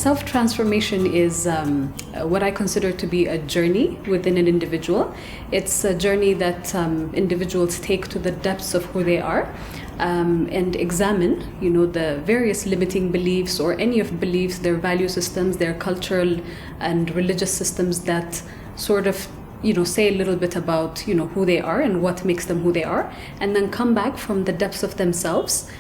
Self-transformation is what I consider to be a journey within an individual. It's a journey that individuals take to the depths of who they are and examine, the various limiting beliefs or any of beliefs, their value systems, their cultural and religious systems that sort of say a little bit about who they are and what makes them who they are, and then come back from the depths of themselves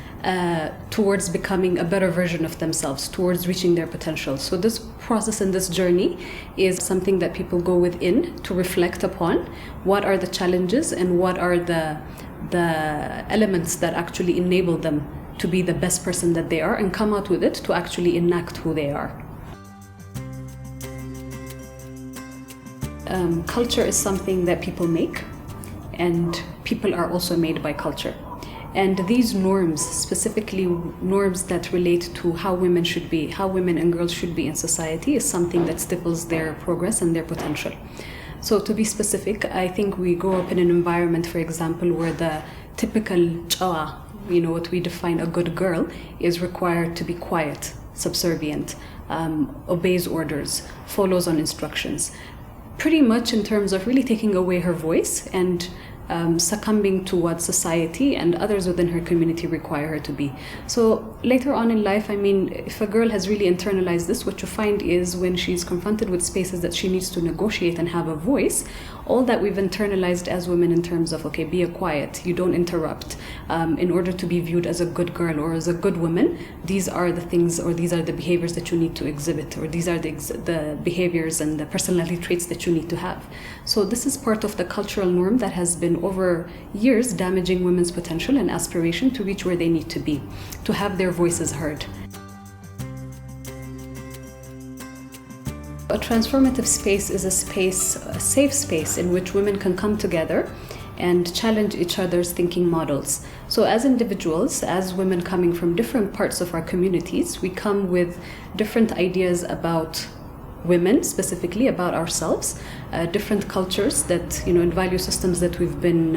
towards becoming a better version of themselves, towards reaching their potential. So this process and this journey is something that people go within to reflect upon what are the challenges and what are the elements that actually enable them to be the best person that they are, and come out with it to actually enact who they are. Culture is something that people make, and people are also made by culture. And these norms, specifically norms that relate to how women should be, how women and girls should be in society, is something that stifles their progress and their potential. So to be specific, I think we grow up in an environment, for example, where the typical chawa, what we define a good girl, is required to be quiet, subservient, obeys orders, follows on instructions. Pretty much in terms of really taking away her voice and succumbing to what society and others within her community require her to be. So later on in life, if a girl has really internalized this, what you find is when she's confronted with spaces that she needs to negotiate and have a voice, all that we've internalized as women in terms of, okay, be quiet, you don't interrupt, in order to be viewed as a good girl or as a good woman, these are the things or these are the behaviors that you need to exhibit, or these are the behaviors and the personality traits that you need to have. So this is part of the cultural norm that has been over years damaging women's potential and aspiration to reach where they need to be, to have their voices heard. A transformative space is a safe space in which women can come together and challenge each other's thinking models. So as individuals, as women coming from different parts of our communities, we come with different ideas about women, specifically about ourselves, different cultures that, and value systems that we've been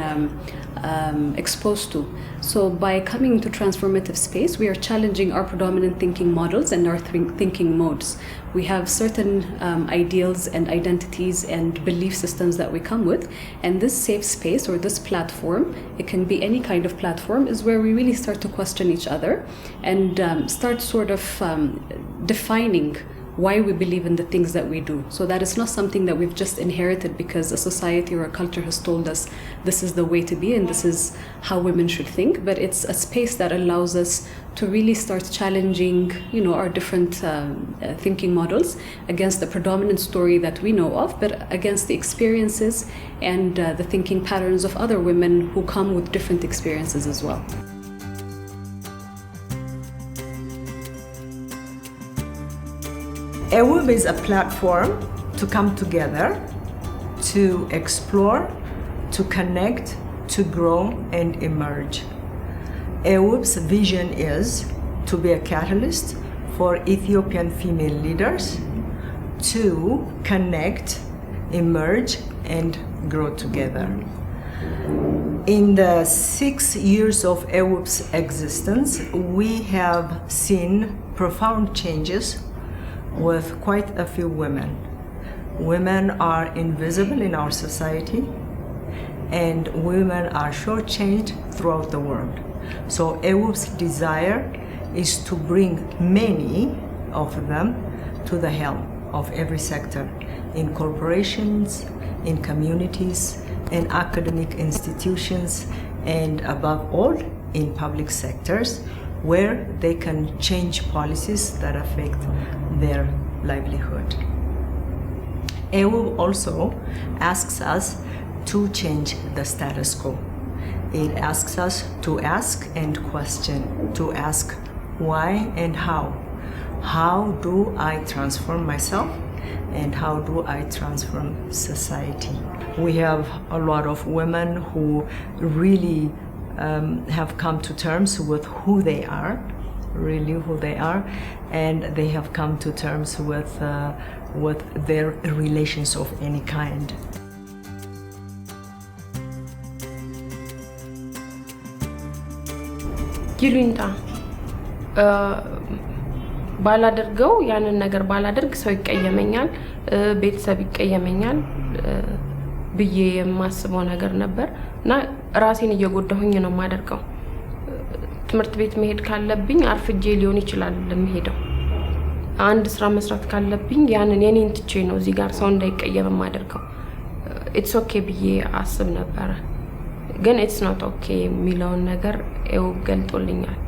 exposed to. So by coming to transformative space, we are challenging our predominant thinking models and our thinking modes. We have certain ideals and identities and belief systems that we come with, and this safe space or this platform, it can be any kind of platform, is where we really start to question each other and start sort of defining why we believe in the things that we do. So that is not something that we've just inherited because a society or a culture has told us this is the way to be and this is how women should think, but it's a space that allows us to really start challenging, our different thinking models against the predominant story that we know of, but against the experiences and the thinking patterns of other women who come with different experiences as well. AWiB is a platform to come together, to explore, to connect, to grow and emerge. AWiB's vision is to be a catalyst for Ethiopian female leaders to connect, emerge and grow together. In the 6 years of AWiB's existence, we have seen profound changes with quite a few women. Women are invisible in our society, and women are shortchanged throughout the world. So AWiB's desire is to bring many of them to the helm of every sector, in corporations, in communities, in academic institutions, and above all, in public sectors, where they can change policies that affect their livelihood. AWiB also asks us to change the status quo. It asks us to ask and question, to ask why and how. How do I transform myself and how do I transform society? We have a lot of women who really have come to terms with who they are, really who they are, and they have come to terms with their relations of any kind. ይሉኝታ ባላደርገው ያንን ነገር ባላደርግ ሰው ይቀየመኛል ቤተሰብ ይቀየመኛል ብዬ የማስበው ነገር ነበርና ራሴን እየጎዳሁኝ ነው ማደርገው ትምርት ቤት መሄድ ካለብኝ አርፍጄ ሊሆን ይችላል ለምሄደው አንድ ስራ መስራት ካለብኝ ያንን የኔን ትቼ ነው እዚህ ጋር ሰው እንዳይቀየም ማደርገው it's okay ብዬ አስብ ነበር ግን it's not okay ሚለውን ነገር ገልጦልኛል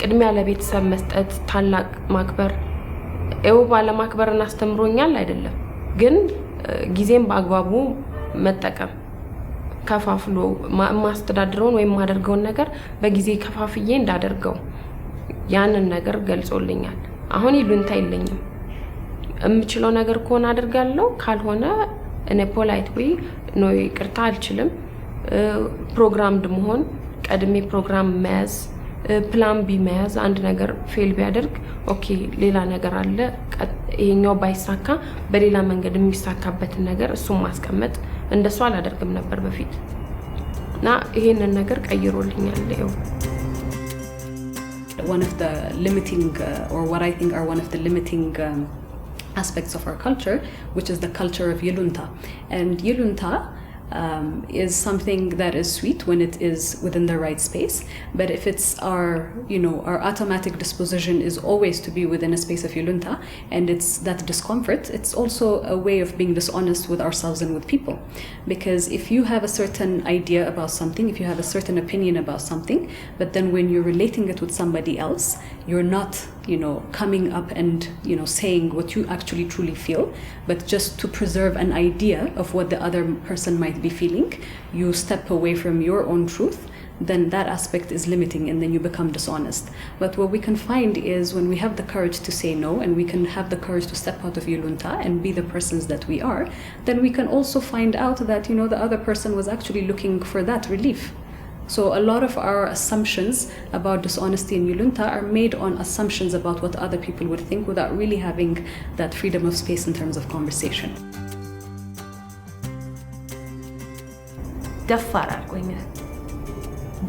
ቅድሚያ ለቤተሰብ መስጠት ታላቅ ማክበር ባለ ማክበርና አስተምሮኛል አይደለም ግን ጊዜም በአግባቡ መጠቀም ከፋፍሎ ማስተዳድረውን ወይ ማደርገውን ነገር በጊዜ ከፋፍዬ እንዳደርገው ያንን ነገር ገልጾልኛል አሁን ይሉንታ የለኝም እምችለው ነገር ኮን አደርጋለሁ ካልሆነ እኔ ፖላይት ወይ ነው ይቅርታ አልችልም ፕሮግራምድ መሆን ቀድሜ ፕሮግራም መያዝ ፕላን ቢ መያዝ አንድ ነገር ፌል ቢያደርግ ኦኬ ሌላ ነገር አለ ይሄኛው ባይሳካ በሌላ መንገድ የሚሳካበት ነገር እሱ ማስቀመጥ እንደሱ አላደርግም ነበር በፊት እና ይሄንን ነገር ቀይሮልኛል One of the limiting or what I think are one of the limiting aspects of our culture, which is the culture of yulunta. And yulunta is something that is sweet when it is within the right space, but if it's our automatic disposition is always to be within a space of yulunta and it's that discomfort, it's also a way of being dishonest with ourselves and with people. Because if you have a certain idea about something, if you have a certain opinion about something, but then when you're relating it with somebody else, you're not coming up and saying what you actually truly feel, but just to preserve an idea of what the other person might be feeling, you step away from your own truth, then that aspect is limiting and then you become dishonest. But what we can find is when we have the courage to say no and we can have the courage to step out of yulunta and be the persons that we are, then we can also find out that the other person was actually looking for that relief. So a lot of our assumptions about dishonesty and yulunta are made on assumptions about what other people would think without really having that freedom of space in terms of conversation. ደፋር አድርጎኛል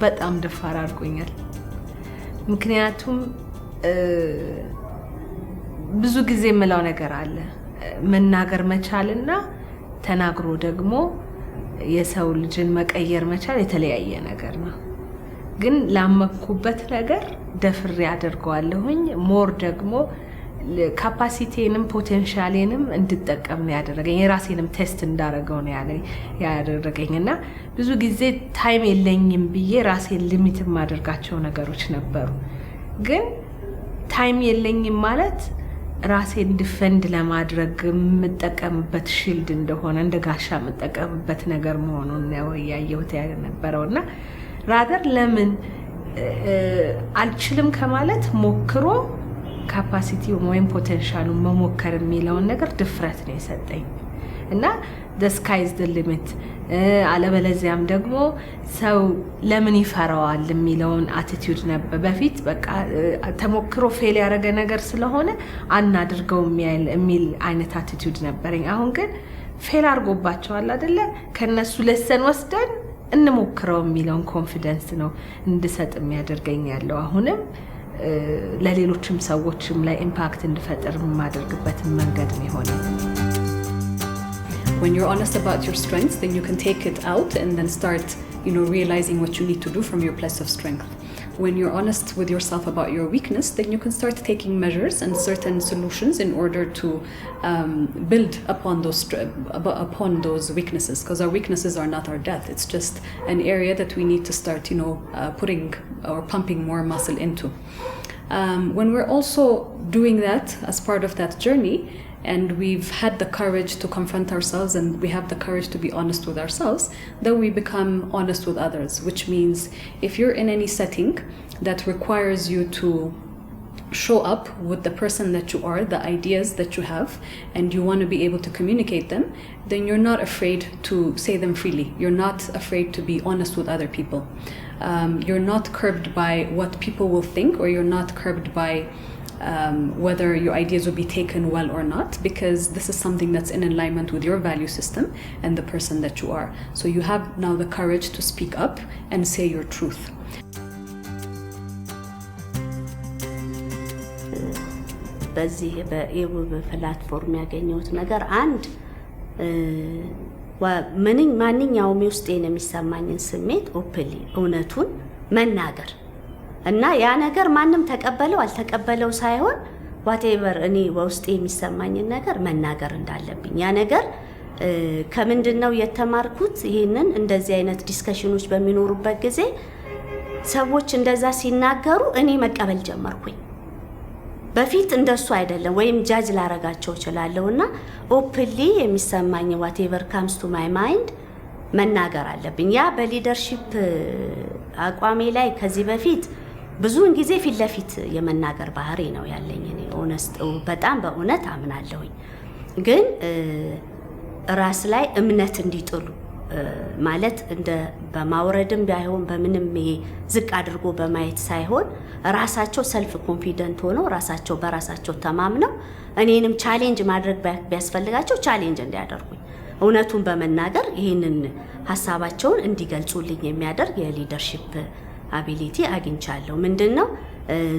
በጣም ደፋር አድርጎኛል ምክንያቱም ብዙ ጊዜ የምለው ነገር አለ መናገር መቻልና ተናግሮ ደግሞ የሰው ልጅን መቀየር መቻል የተለያየ ነገር ነው ግን ላመኩበት ነገር ደፍሬ አደርገዋለሁኝ ሞር ደግሞ ካፓሲቲንም ፖቴንሻሌንም እንድጠቀም ነው ያደረገኝ የራሴንም ቴስት እንዳረገው ነው ያደረገኝና ብዙ ጊዜ ታይም የለኝም ብዬ ራሴን ሊሚት ማድረጋቸው ነገሮች ነበሩ ግን ታይም የለኝም ማለት ራሴን ዲፌንድ ለማድረግ መጠቀምበት ሺልድ እንደሆነ እንደጋሻ መጠቀምበት ነገር መሆኑን ነው ያየሁት ያነበረውና ራደር ለምን አልችልም ከማለት ሞክሮ ካፓሲቲው ወይም ፖቴንሻሉን መሞከር የሚለውን ነገር ድፍረት ነው የሰጠኝ እና the sky is the limit አለበለዚያም ደግሞ ሰው ለምን ይፈራዋል የሚለውን አቲቲዩድ ነበር በፊት በቃ ተሞክሮ ፌል ያደረገ ነገር ስለሆነ አናድርገው የሚል አይነት አቲቲዩድ ነበርኝ አሁን ግን ፌል አድርጎባቸዋል አይደለ ከነሱ ለሰን ወስደን እንሞክረው የሚለውን ኮንፊደንስ ነው እንድሰጥ የሚያደርገኝ ያለው አሁንም ለሌሎችም ሰዎችም ላይ ኢምፓክት እንድፈጥር ማድረግበት መንገድ ነው ሆነ When you're honest about your strengths, then you can take it out and then start, realizing what you need to do from your place of strength. When you're honest with yourself about your weakness, then you can start taking measures and certain solutions in order to build upon those weaknesses. Because our weaknesses are not our death; it's just an area that we need to start, putting or pumping more muscle into. When we're also doing that as part of that journey. And we've had the courage to confront ourselves and we have the courage to be honest with ourselves, then we become honest with others, which means if you're in any setting that requires you to show up with the person that you are, the ideas that you have, and you want to be able to communicate them, then you're not afraid to say them freely. You're not afraid to be honest with other people. You're not curbed by what people will think, or you're not curbed by whether your ideas will be taken well or not, because this is something that's in alignment with your value system and the person that you are. So you have now the courage to speak up and say your truth. በዚህ በኤውብ ፕላትፎርም ያገኘሁት ነገር አንድ ማንኛውም ውስጤን የሚሰማኝን ስሜት ኦፕሊ እውነቱን መናገር እና ያ ነገር ማንም ተቀበለው አልተቀበለው ሳይሆን ዋቴቨር እኔ በውስጤ የሚሰማኝን ነገር መናገር እንዳለብኝ ያ ነገር ከምንድነው የተማርኩት ይሄንን እንደዚህ አይነት ዲስከሽኖች በሚኖሩበት ጊዜ ሰዎች እንደዛ ሲናገሩ እኔ መቀበል ጀመርኩኝ በፊት እንደሱ አይደለም ወይም ጃጅ ላረጋቸው እችላለሁና ኦፕሊ የሚሰማኝ ዋቴቨር ካምስ ቱ ማይ ማይንድ መናገር አለብኝ ያ በሊደርሺፕ አቋሜ ላይ ከዚህ በፊት ብዙውን ጊዜ ፊት ለፊት የመናገር ባህሪ ነው ያለኝ እኔ ኦነስት በጣም በእውነት አምናለሁኝ ግን ራስ ላይ እምነት እንዲጥሉ ማለት እንደ በማውረድም ባይሆን በምንም ዝቅ አድርጎ በማየት ሳይሆን ራሳቸው ሰልፍ ኮንፊደንት ሆነው ራሳቸው በራሳቸው ተማምነው እኔንም ቻሌንጅ ማድረግ ቢያስፈልጋቸው ቻሌንጅ እንዲያደርጉኝ እውነቱን በመናገር ይህንን ሐሳባቸውን እንዲገልጹልኝ የሚያደርግ የሊደርሺፕ አቢሊቲ አግኝቻለሁ ምንድነው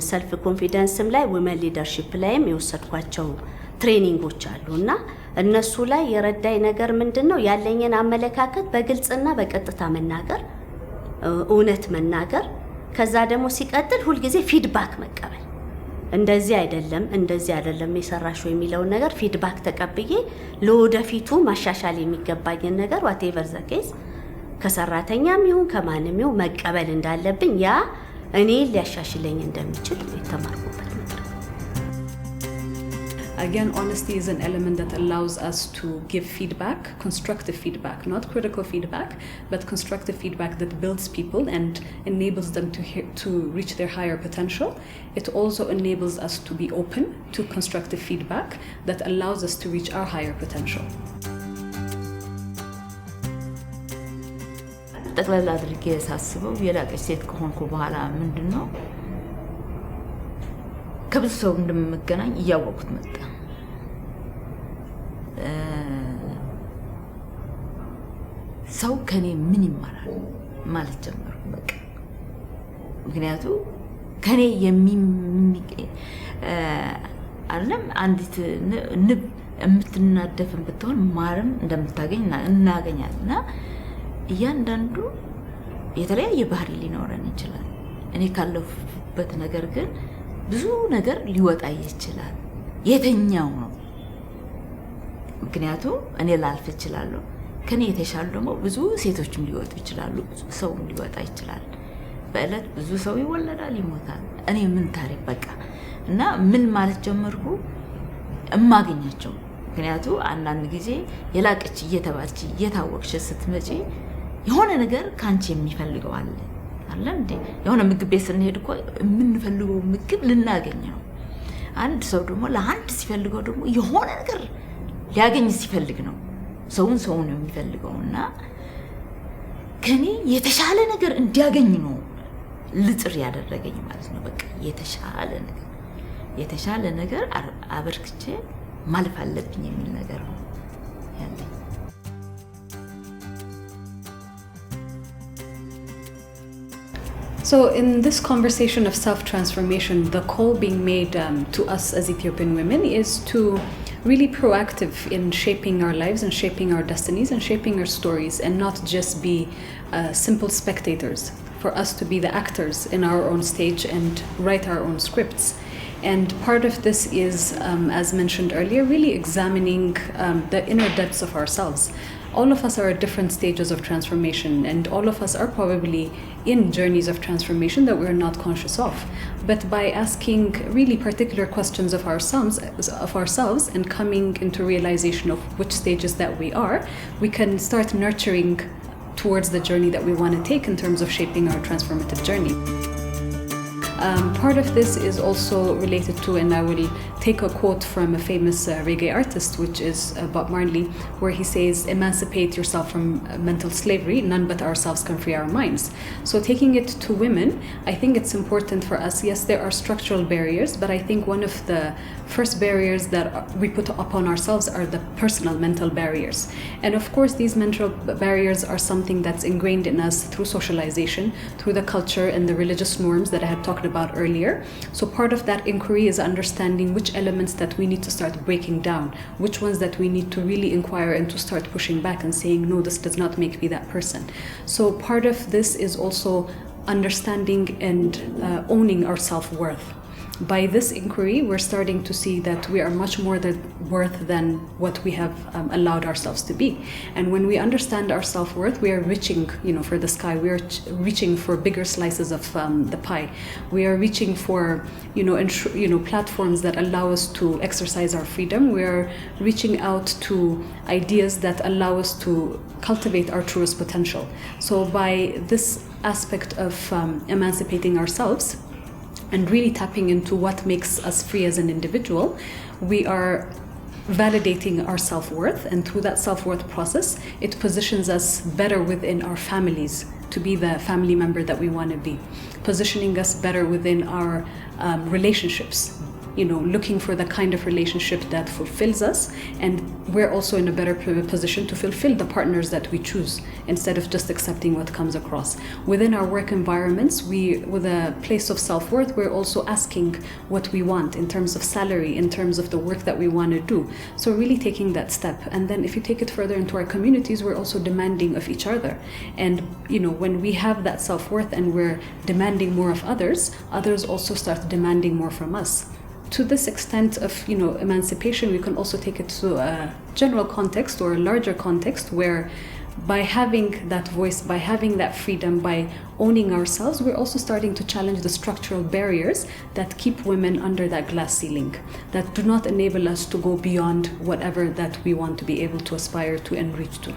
ሰልፍ ኮንፊደንስም ላይ ወመን ሊደርሺፕ ላይም የወሰድኳቸው ትሬኒንጎች አሉና እነሱ ላይ የረዳይ ነገር ምንድነው ያለኝን አመለካከት በግልጽና በቀጥታ መናገር እውነት መናገር ከዛ ደግሞ ሲቀጥል ሁሉ ጊዜ ፊድባክ መቀበል እንደዚህ አይደለም የሰራሽው የሚለው ነገር ፊድባክ ተቀብዬ ለወደፊቱ ማሻሻል የሚገባኝን ነገር whatever the case ከሰራተኛም ይሁን ከማንም ይሁን መቀበል እንዳለብኝ ያ እኔ ሊያሻሽለኝ እንደሚችል የተማርኩበት ነገር Again, honesty is an element that allows us to give feedback, constructive feedback, not critical feedback, but constructive feedback that builds people and enables them to reach their higher potential. It also enables us to be open to constructive feedback that allows us to reach our higher potential. ጠቅላላ አድርጌ ሳስበው የላቀች ሴት ከሆንኩ በኋላ ምንድነው ከብዙ ሰው እንደምገናኝ እያወቁት መጣ ሰው ከኔ ምን ይማራል ማለት ጀመርኩ በቃ ምክንያቱም ከኔ አለም አንዲት ንብ የምትናደፍን ብትሆን ማርም እንደምታገኝ እናገኛልና እያንዳንዱ የተለያየ ባህሪ ሊኖረን ይችላል እኔ ካለሁበት ነገር ግን ብዙ ነገር ሊወጣ ይችላል የተኛው ነው ምክንያቱም እኔ ላልፍ እችላለሁ ከኔ የተሻሉ ደግሞ ብዙ ሴቶችም ሊወጡ ይችላሉ ብዙ ሰውም ሊወጣ ይችላል በእለት ብዙ ሰው ይወለዳል ይሞታል እኔ ምን ታሪክ በቃ እና ምን ማለት ጀመርኩ እማገኛቸው ምክንያቱም አንዳንድ ጊዜ የላቀች እየተባልች እየታወቅሽ ስትመጪ የሆነ ነገር ካንቺ የሚፈልገው አለ እንዴ የሆነ ምግብ ቤት ስንሄድ እኮ የምንፈልገው ምግብ ልናገኝ ነው አንድ ሰው ደግሞ ለአንድ ሲፈልገው ደግሞ የሆነ ነገር ሊያገኝ ሲፈልግ ነው ሰውን ነው የሚፈልገውና ከኔ የተሻለ ነገር እንዲያገኝ ነው ልጥር ያደረገኝ ማለት ነው በቃ የተሻለ ነገር አበርክቼ ማለፍ አለብኝ የሚል ነገር ነው ያለኝ So in this conversation of self-transformation, the call being made to us as Ethiopian women is to really proactive in shaping our lives and shaping our destinies and shaping our stories and not just be simple spectators, for us to be the actors in our own stage and write our own scripts. And part of this is, as mentioned earlier, really examining the inner depths of ourselves. All of us are at different stages of transformation and all of us are probably in journeys of transformation that we're not conscious of. But by asking really particular questions of ourselves and coming into realization of which stages that we can start nurturing towards the journey that we want to take in terms of shaping our transformative journey. Part of this is also related to, and I will take a quote from a famous reggae artist, which is Bob Marley, where he says, emancipate yourself from mental slavery, none but ourselves can free our minds. So taking it to women, I think it's important for us. Yes, there are structural barriers, but I think one of the first barriers that we put upon ourselves are the personal mental barriers. And of course, these mental barriers are something that's ingrained in us through socialization, through the culture and the religious norms that I had talked about earlier. So part of that inquiry is understanding which which elements that we need to start breaking down, which ones that we need to really inquire and to start pushing back and saying, no, this does not make me that person. So part of this is also understanding and owning our self-worth. By this inquiry, we're starting to see that we are much more worth than what we have allowed ourselves to be. And when we understand our self-worth, we are reaching, for the sky. We are reaching for bigger slices of the pie. We are reaching for, platforms that allow us to exercise our freedom. We are reaching out to ideas that allow us to cultivate our truest potential. So by this aspect of emancipating ourselves, and really tapping into what makes us free as an individual, we are validating our self-worth, and through that self-worth process, it positions us better within our families to be the family member that we want to be, positioning us better within our relationships, looking for the kind of relationship that fulfills us, and we're also in a better position to fulfill the partners that we choose instead of just accepting what comes across. Within our work environments, with a place of self-worth, we're also asking what we want in terms of salary, in terms of the work that we want to do. So really taking that step. And then if you take it further into our communities, we're also demanding of each other. And when we have that self-worth and we're demanding more of others also start demanding more from us. To this extent of emancipation, we can also take it to a general context or a larger context where by having that voice, by having that freedom, by owning ourselves, we're also starting to challenge the structural barriers that keep women under that glass ceiling, that do not enable us to go beyond whatever that we want to be able to aspire to and reach to.